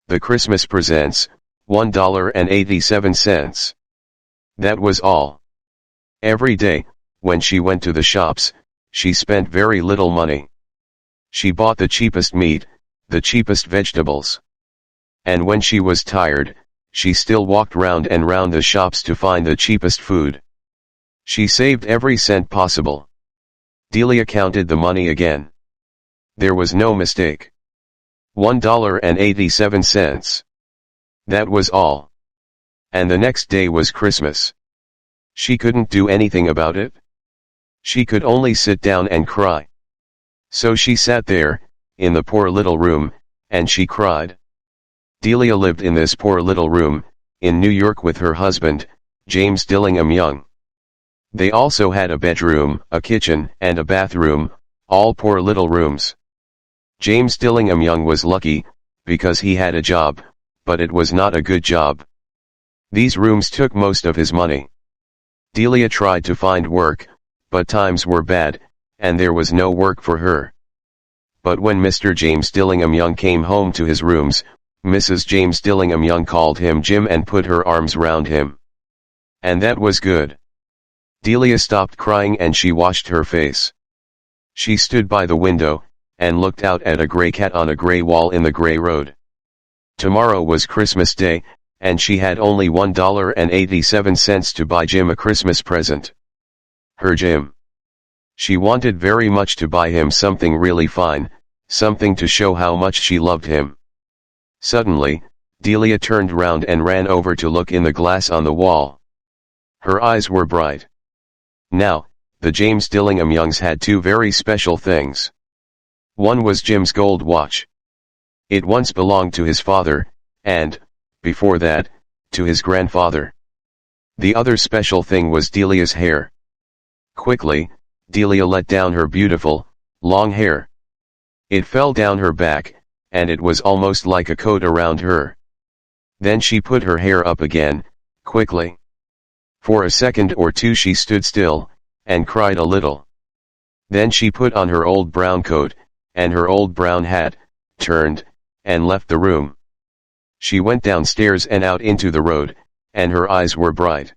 The Christmas presents, $1.87. That was all. Every day, when she went to the shops, she spent very little money. She bought the cheapest meat, the cheapest vegetables. And when she was tired, she still walked round and round the shops to find the cheapest food. She saved every cent possible. Delia counted the money again. There was no mistake. $1.87. That was all. And the next day was Christmas. She couldn't do anything about it. She could only sit down and cry. So she sat there, in the poor little room, and she cried. Delia lived in this poor little room, in New York with her husband, James Dillingham Young. They also had a bedroom, a kitchen, and a bathroom, all poor little rooms. James Dillingham Young was lucky, because he had a job, but it was not a good job. These rooms took most of his money. Delia tried to find work, but times were bad, and there was no work for her. But when Mr. James Dillingham Young came home to his rooms, Mrs. James Dillingham Young called him Jim and put her arms round him. And that was good. Delia stopped crying and she washed her face. She stood by the window, and looked out at a gray cat on a gray wall in the gray road. Tomorrow was Christmas Day, and she had only $1.87 to buy Jim a Christmas present. Her Jim. She wanted very much to buy him something really fine, something to show how much she loved him. Suddenly, Delia turned round and ran over to look in the glass on the wall. Her eyes were bright. Now, the James Dillingham Youngs had two very special things. One was Jim's gold watch. It once belonged to his father, and, before that, to his grandfather. The other special thing was Delia's hair. Quickly, Delia let down her beautiful, long hair. It fell down her back, and it was almost like a coat around her. Then she put her hair up again, quickly. For a second or two she stood still, and cried a little. Then she put on her old brown coat, and her old brown hat, turned, and left the room. She went downstairs and out into the road, and her eyes were bright.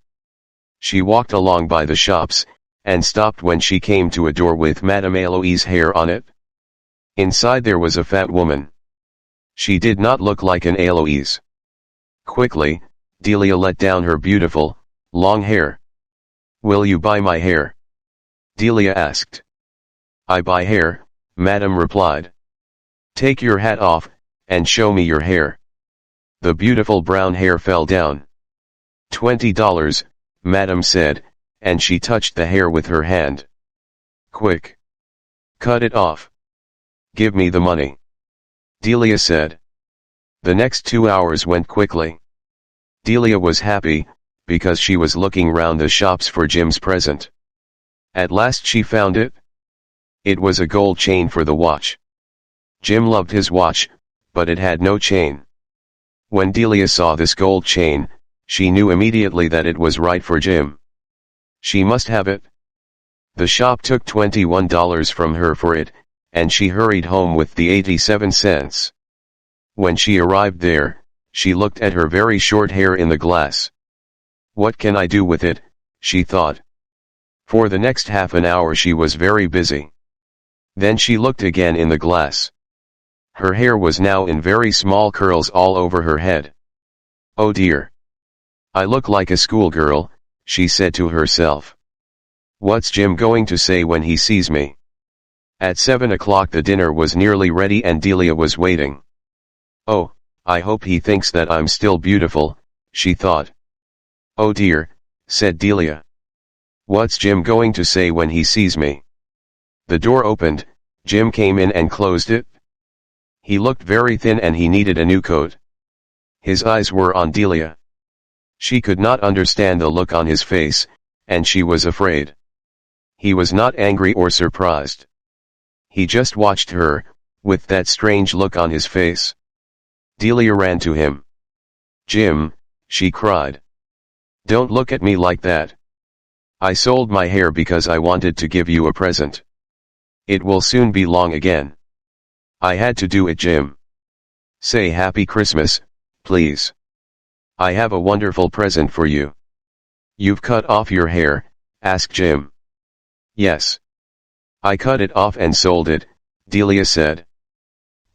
She walked along by the shops, and stopped when she came to a door with Madame Eloise's hair on it. Inside there was a fat woman. She did not look like an Eloise. Quickly, Delia let down her beautiful, long hair. "Will you buy my hair?" Delia asked. "I buy hair," Madame replied. "Take your hat off, and show me your hair." The beautiful brown hair fell down. $20, Madame said, and she touched the hair with her hand. "Quick! Cut it off. Give me the money," Delia said. The next 2 hours went quickly. Delia was happy, because she was looking round the shops for Jim's present. At last she found it. It was a gold chain for the watch. Jim loved his watch, but it had no chain. When Delia saw this gold chain, she knew immediately that it was right for Jim. She must have it. The shop took $21 from her for it, and she hurried home with the 87 cents. When she arrived there, she looked at her very short hair in the glass. "What can I do with it?" she thought. For the next half an hour she was very busy. Then she looked again in the glass. Her hair was now in very small curls all over her head. "Oh dear! I look like a schoolgirl," she said to herself. "What's Jim going to say when he sees me?" At 7 o'clock the dinner was nearly ready and Delia was waiting. "Oh, I hope he thinks that I'm still beautiful," she thought. "Oh dear," said Delia. "What's Jim going to say when he sees me?" The door opened, Jim came in and closed it. He looked very thin and he needed a new coat. His eyes were on Delia. She could not understand the look on his face, and she was afraid. He was not angry or surprised. He just watched her, with that strange look on his face. Delia ran to him. "Jim," she cried. "Don't look at me like that. I sold my hair because I wanted to give you a present. It will soon be long again. I had to do it, Jim." Say Happy Christmas, please. I have a wonderful present for you. You've cut off your hair, asked Jim. Yes. I cut it off and sold it, Delia said.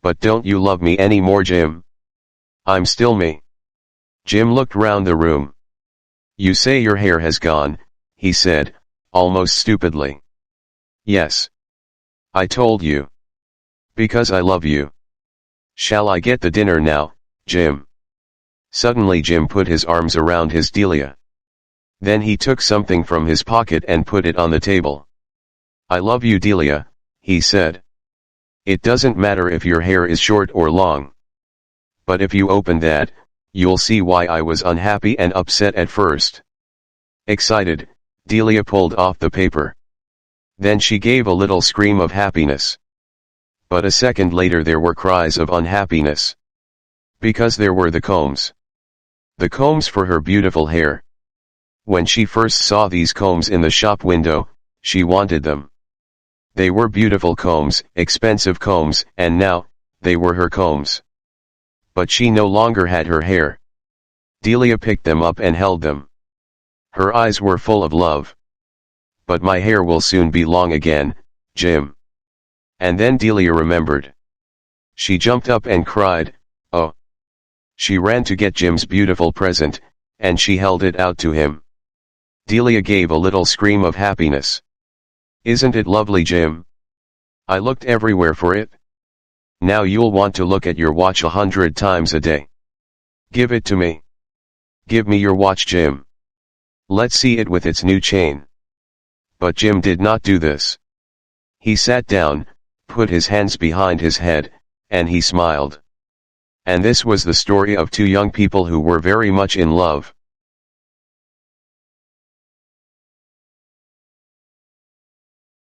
But don't you love me anymore, Jim? I'm still me. Jim looked round the room. You say your hair has gone, he said, almost stupidly. Yes. I told you. Because I love you. Shall I get the dinner now, Jim? Suddenly Jim put his arms around his Delia. Then he took something from his pocket and put it on the table. I love you, Delia, he said. It doesn't matter if your hair is short or long. But if you open that, you'll see why I was unhappy and upset at first. Excited, Delia pulled off the paper. Then she gave a little scream of happiness. But a second later there were cries of unhappiness. Because there were the combs. The combs for her beautiful hair. When she first saw these combs in the shop window, she wanted them. They were beautiful combs, expensive combs, and now, they were her combs. But she no longer had her hair. Delia picked them up and held them. Her eyes were full of love. But my hair will soon be long again, Jim. And then Delia remembered. She jumped up and cried, oh. She ran to get Jim's beautiful present, and she held it out to him. Delia gave a little scream of happiness. Isn't it lovely, Jim? I looked everywhere for it. Now you'll want to look at your watch 100 times a day. Give it to me. Give me your watch, Jim. Let's see it with its new chain. But Jim did not do this. He sat down, put his hands behind his head, and he smiled. And this was the story of two young people who were very much in love.